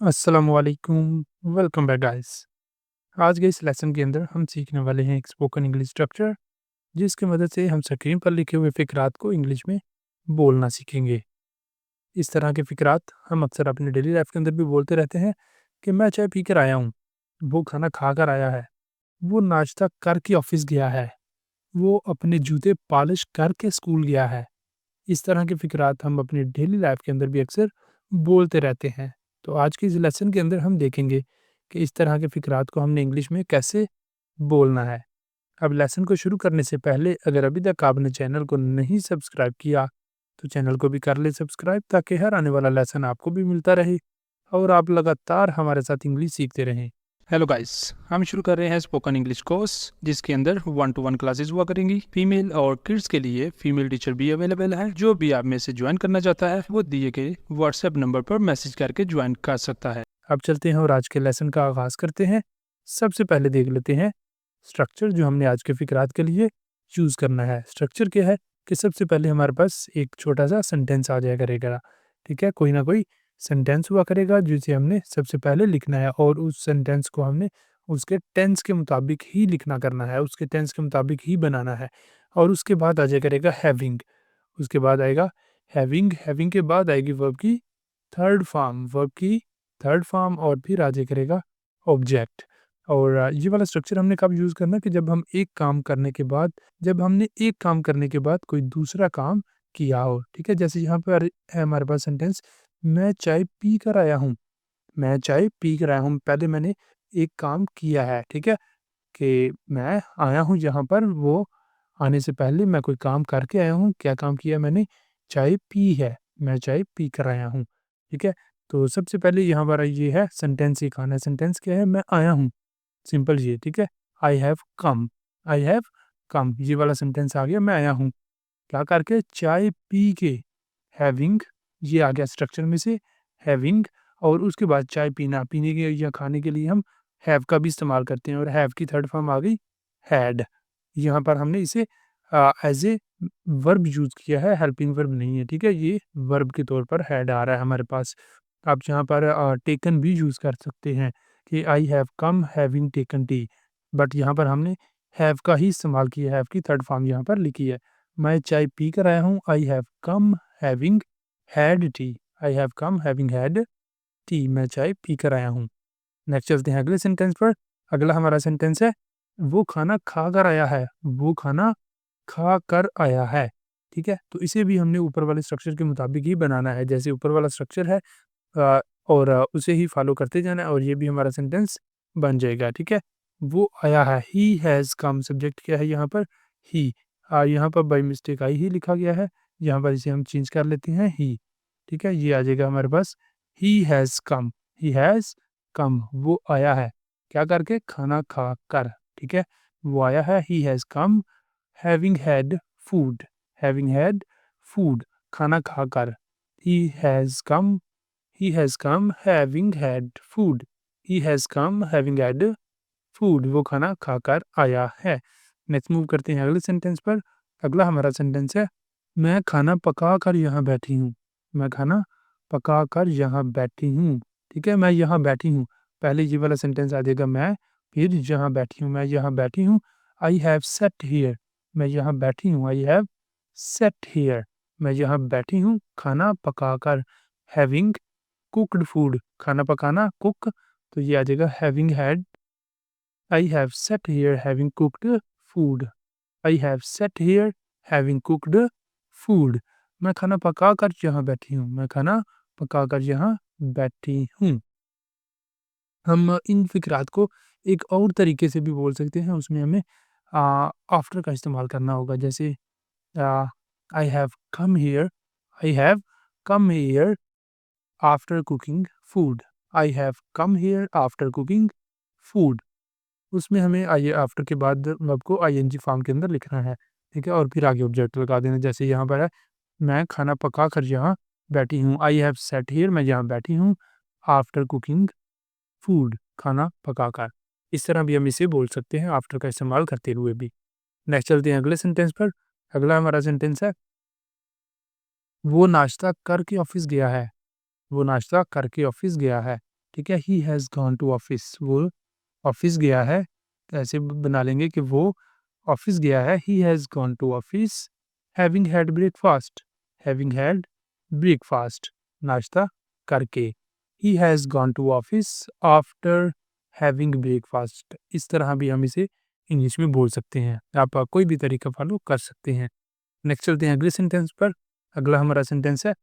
अस्सलामुअलैकुम, welcome back guys. आज के इस लेसन के अंदर हम सीखने वाले हैं एक स्पोकन इंग्लिश स्ट्रक्चर, जिसकी मदद से हम स्क्रीन पर लिखे हुए फ़िक्रात को इंग्लिश में बोलना सीखेंगे। इस तरह के फ़िक्रात हम अक्सर अपनी डेली लाइफ के अंदर भी बोलते रहते हैं कि मैं चाय पी कर आया हूँ, वो खाना खा कर आया है, वो नाश्ता करके ऑफ़िस गया है, वो अपने जूते पॉलिश करके स्कूल गया है। इस तरह के फ़िक्रात हम अपनी डेली लाइफ के अंदर भी अक्सर बोलते रहते हैं। तो आज की इस लेसन के अंदर हम देखेंगे कि इस तरह के फ़िक्रात को हमने इंग्लिश में कैसे बोलना है। अब लेसन को शुरू करने से पहले अगर अभी तक आपने चैनल को नहीं सब्सक्राइब किया, तो चैनल को भी कर लें सब्सक्राइब ताकि हर आने वाला लेसन आपको भी मिलता रहे और आप लगातार हमारे साथ इंग्लिश सीखते रहें। हेलो गाइस, हम शुरू कर रहे हैं स्पोकन इंग्लिश कोर्स, जिसके अंदर 1-to-1 क्लासेस हुआ करेंगी। फीमेल और किड्स के लिए फीमेल टीचर भी अवेलेबल है। जो भी आप में से ज्वाइन करना चाहता है वो दिए गए व्हाट्सएप नंबर पर मैसेज करके ज्वाइन कर सकता है। अब चलते हैं और आज के लेसन का आगाज करते हैं। सबसे पहले देख लेते हैं स्ट्रक्चर जो हमने आज के फिक्रात के लिए चूज करना है। स्ट्रक्चर क्या है कि सबसे पहले हमारे पास एक छोटा सा सेंटेंस आ जाया करेगा। ठीक है, कोई ना कोई सेंटेंस हुआ करेगा जिसे हमने सबसे पहले लिखना है और उस सेंटेंस को हमने उसके टेंस के मुताबिक ही लिखना करना है, उसके टेंस के मुताबिक ही बनाना है। और उसके बाद आ जाया करेगा हैविंग, उसके बाद आएगा हैविंग, हैविंग के बाद आएगी वर्ब की थर्ड फॉर्म, वर्ब की थर्ड फॉर्म और फिर आ जाया करेगा ऑब्जेक्ट। और ये वाला स्ट्रक्चर हमने कब यूज़ करना है कि जब हम एक काम करने के बाद जब हमने एक काम करने के बाद कोई दूसरा काम किया हो। ठीक है, जैसे यहाँ पर है हमारे पास सेंटेंस, मैं चाय पी कर आया हूँ। मैं चाय पी कर आया हूँ, पहले मैंने एक काम किया है। ठीक है, कि मैं आया हूँ यहाँ पर, वो आने से पहले मैं कोई काम करके आया हूँ। क्या काम किया मैंने? चाय पी है, मैं चाय पी कर आया हूँ। ठीक है, तो सबसे पहले यहाँ पर ये है सेंटेंस सिखाना है। सेंटेंस क्या है? मैं आया हूँ, सिंपल ये। ठीक है, आई हैव कम, आई हैव कम, ये वाला सेंटेंस आ गया, मैं आया हूँ। क्या करके? चाय पी के, हैविंग, ये आ गया स्ट्रक्चर में से हैविंग। और उसके बाद चाय पीना, पीने के या खाने के लिए हम हैव का भी इस्तेमाल करते हैं और हैव की थर्ड फॉर्म आ गई हैड। यहाँ पर हमने इसे एज ए वर्ब यूज़ किया है, हेल्पिंग वर्ब नहीं है। ठीक है, ये वर्ब के तौर पर हैड आ रहा है हमारे पास। आप यहाँ पर टेकन भी यूज़ कर सकते हैं कि आई have come having taken T, but यहाँ पर हमने हैव का ही इस्तेमाल किया है, हैव की थर्ड फॉर्म यहाँ पर लिखी है। मैं चाय पी कर आया हूँ, आई have come having had T, I have come having had T, मैं चाय पी कर आया हूँ। नेक्स्ट चलते हैं अगले सेंटेंस पर। अगला हमारा सेंटेंस है, वो खाना खा कर आया है, वो खाना खा कर आया है। ठीक है, तो इसे भी हमने ऊपर वाले स्ट्रक्चर के मुताबिक ही बनाना है, जैसे ऊपर वाला स्ट्रक्चर है और उसे ही फॉलो करते जाना है और ये भी हमारा सेंटेंस बन जाएगा। ठीक है, वो आया है, ही हैज़ कम, सब्जेक्ट क्या है यहाँ पर? ही। यहाँ पर बाय मिस्टेक आई ही लिखा गया है, यहाँ पर इसे हम चेंज कर लेते हैं ही। ठीक है, ये आ जाएगा हमारे पास, he has come, he has come, वो आया है, क्या करके? खाना खा कर। ठीक है, वो आया है, he has come having had food, having had food, खाना खाकर। He has come, he has come having had food, he has come having had food, वो खाना खाकर आया है। नेक्स्ट मूव करते हैं अगले सेंटेंस पर। अगला हमारा सेंटेंस है, मैं खाना पका कर यहाँ बैठी हूँ, मैं खाना पका कर यहाँ बैठी हूँ। ठीक है, मैं यहाँ बैठी हूँ, पहले ये वाला सेंटेंस आ जाएगा मैं, फिर यहाँ बैठी हूँ, मैं यहाँ बैठी हूँ। आई हैव सेट हियर, मैं यहाँ बैठी हूँ, आई हैव सेट हियर, मैं यहाँ बैठी हूँ खाना पकाकर। हैविंग कुक्ड फूड, खाना पकाना, कुक, तो ये आ जाएगा having had, I have set here having cooked food, I have set here having cooked food, मैं खाना पका कर यहाँ बैठी हूँ, मैं खाना पका कर यहाँ बैठी हूँ। हम इन फ़िक्रात को एक और तरीके से भी बोल सकते हैं, उसमें हमें आफ्टर का इस्तेमाल करना होगा। जैसे uh, I have come here, I have come here after cooking food, I have come here after cooking food, उसमें हमें आई आफ्टर के बाद वर्ब को आईएनजी फॉर्म के अंदर लिखना है। ठीक है, और फिर आगे ऑब्जेक्ट लगा देना, जैसे यहाँ पर है, मैं खाना पका कर यहाँ बैठी हूँ, आई हैव सेट हियर, मैं यहाँ बैठी हूँ आफ्टर कुकिंग फूड, खाना पकाकर। इस तरह भी हम इसे बोल सकते हैं आफ्टर का इस्तेमाल करते हुए भी। नेक्स्ट चलते हैं अगले सेंटेंस पर। अगला हमारा सेंटेंस है, वो नाश्ता करके ऑफिस गया है, वो नाश्ता करके ऑफिस गया है। ठीक है, he has gone to office, वो ऑफिस गया है, तो ऐसे बना लेंगे कि वो ऑफिस गया है, he has gone to office having had breakfast, having had breakfast, नाश्ता करके। He has gone to office after having breakfast, इस तरह भी हम इसे इंग्लिश में बोल सकते हैं। आप कोई भी तरीका फॉलो कर सकते हैं। नेक्स्ट चलते हैं अगले सेंटेंस पर। अगला हमारा सेंटेंस है,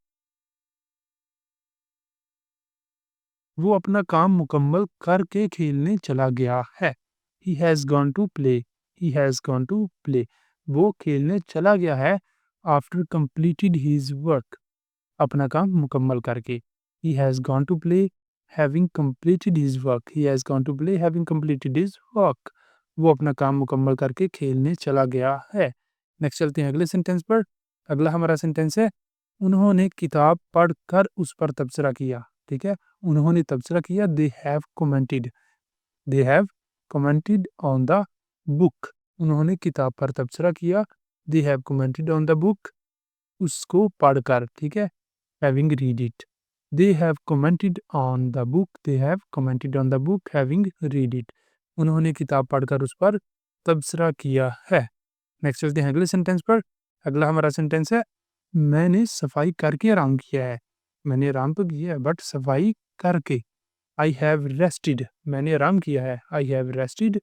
वो अपना काम मुकम्मल करके खेलने चला गया है। He has gone to play, he has gone to play, वो खेलने चला गया है आफ्टर कंप्लीटेड हिज वर्क, अपना काम मुकम्मल करके। He has gone to play having completed his work, he has gone to play having completed his work, वो अपना काम मुकम्मल करके खेलने चला गया है। नेक्स्ट चलते हैं अगले सेंटेंस पर। अगला हमारा सेंटेंस है, उन्होंने किताब पढ़कर उस पर तबसरा किया। ठीक है, उन्होंने तबसरा किया, they have commented on the book, उन्होंने किताब पर तबसरा किया, they have commented on the book, उसको पढ़कर। ठीक है, having read it, they have commented on the book, they have commented on the book having read it, उन्होंने किताब पढ़कर उस पर तबसरा किया है। नेक्स्ट चलते हैं अगले सेंटेंस पर। अगला हमारा सेंटेंस है, मैंने सफाई करके आराम किया है। मैंने आराम तो किया है बट सफाई करके। आई हैव रेस्टेड, मैंने आराम किया है। I have rested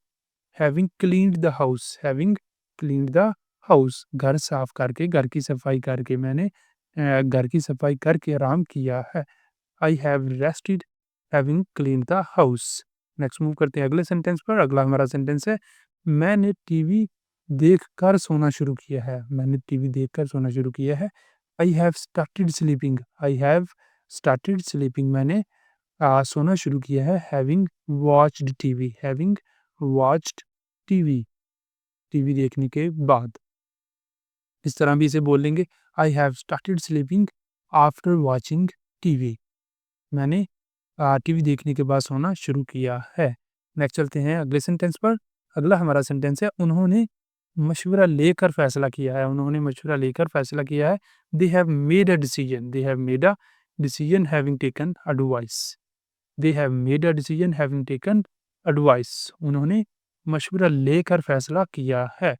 having cleaned the house, having cleaned the house, घर साफ करके, घर की सफाई करके मैंने घर की सफाई करके आराम किया है। I have rested having cleaned the house. Next move करते हैं अगले सेंटेंस पर। अगला हमारा सेंटेंस है, मैंने टीवी देखकर सोना शुरू किया है। मैंने टीवी देखकर सोना शुरू किया है। I have started sleeping, I have started sleeping, मैंने सोना शुरू किया है। Having watched TV, having watched TV, TV देखने के बाद। इस तरह भी इसे बोल लेंगे, I have started sleeping after watching TV, मैंने टीवी देखने के बाद सोना शुरू किया है। नेक्स्ट चलते हैं अगले सेंटेंस पर। अगला हमारा सेंटेंस है, उन्होंने मशवरा लेकर फैसला किया है। उन्होंने मशवरा लेकर फैसला किया है। They have made a decision, they have made a decision having taken advice, they have made a decision having taken advice, उन्होंने मशवरा लेकर फैसला किया है।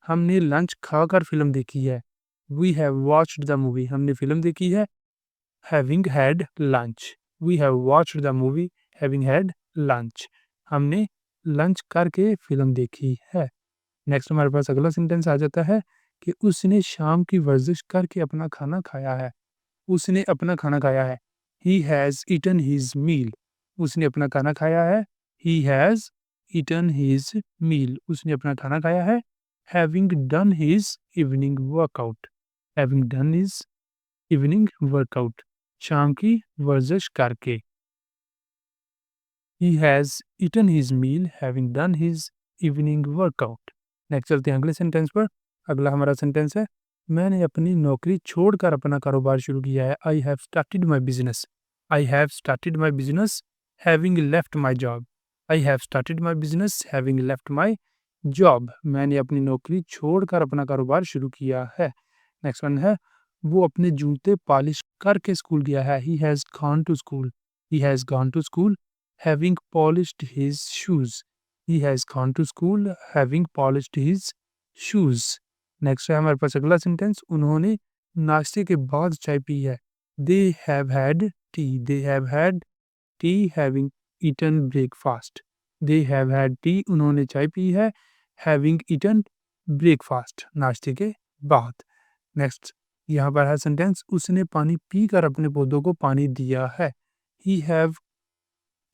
हमने लंच खाकर फिल्म देखी है। We have watched the movie, हमने फिल्म देखी है। Having had lunch, we have watched the movie having had lunch, हमने लंच करके फिल्म देखी है। नेक्स्ट हमारे पास अगला सेंटेंस आ जाता है कि उसने शाम की वर्जिश करके अपना खाना खाया है। उसने अपना खाना खाया है। He has eaten his meal, उसने अपना खाना खाया है। He has eaten his meal, उसने अपना खाना खाया है। Having done his evening workout, having done his evening workout, शाम की वर्जिश करके। He has eaten his meal having done his evening workout. Next चलते हैं अगले सेंटेंस पर। अगला हमारा सेंटेंस है, मैंने अपनी नौकरी छोड़कर अपना कारोबार शुरू किया है। I have started my business, I have started my business having left my job, I have started my business having left my job, मैंने अपनी नौकरी छोड़कर अपना कारोबार शुरू किया है। नेक्स्ट वन है, वो अपने जूते पॉलिश करके स्कूल गया है। He has gone to school, he has gone to school having polished his shoes, he has gone to school having polished his shoes. Next है हमारे पास अगला सेंटेंस, उन्होंने नाश्ते के बाद चाय पी है। They have had tea, they have had tea having eaten breakfast, they have had tea, उन्होंने चाय पी है। हैविंग ईटन ब्रेकफास्ट, नाश्ते के बाद। नेक्स्ट यहाँ पर है सेंटेंस, उसने पानी पीकर अपने पौधों को पानी दिया है। He have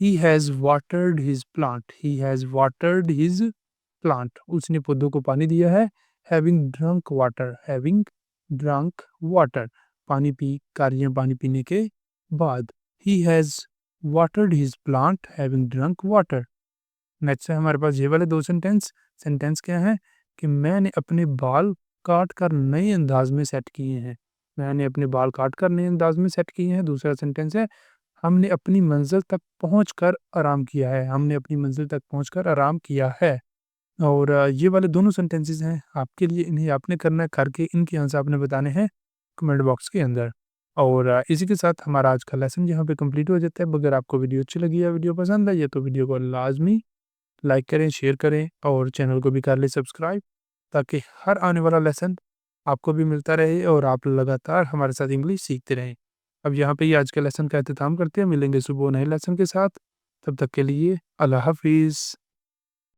he has watered his plant, he has watered his plant, उसने पौधों को पानी दिया है। Having drunk water, having drunk water, पानी पी कर या पानी पीने के बाद। He has watered his plant having drunk water. Next है हमारे पास ये वाले दो सेंटेंस। सेंटेंस क्या है कि मैंने अपने बाल काट कर नए अंदाज में सेट किए हैं, मैंने अपने बाल काट कर नए अंदाज में सेट किए हैं। दूसरा सेंटेंस है, हमने अपनी मंजिल तक पहुंचकर आराम किया है, हमने अपनी मंजिल तक पहुंचकर आराम किया है। और ये वाले दोनों सेंटेंसेस हैं आपके लिए, इन्हें आपने करना है, करके इनके आंसर आपने बताने हैं कमेंट बॉक्स के अंदर। और इसी के साथ हमारा आज का लेसन यहाँ पे कंप्लीट हो जाता है। अगर आपको वीडियो अच्छी लगी या वीडियो पसंद आई है तो वीडियो को लाज़मी लाइक करें, शेयर करें और चैनल को भी कर लें सब्सक्राइब, ताकि हर आने वाला लेसन आपको भी मिलता रहे और आप लगातार हमारे साथ इंग्लिश सीखते रहें। अब यहाँ पे ही आज के लेसन का इख्तिताम करते हैं। मिलेंगे सुबह नए लेसन के साथ। तब तक के लिए अल्लाह हाफ़िज़।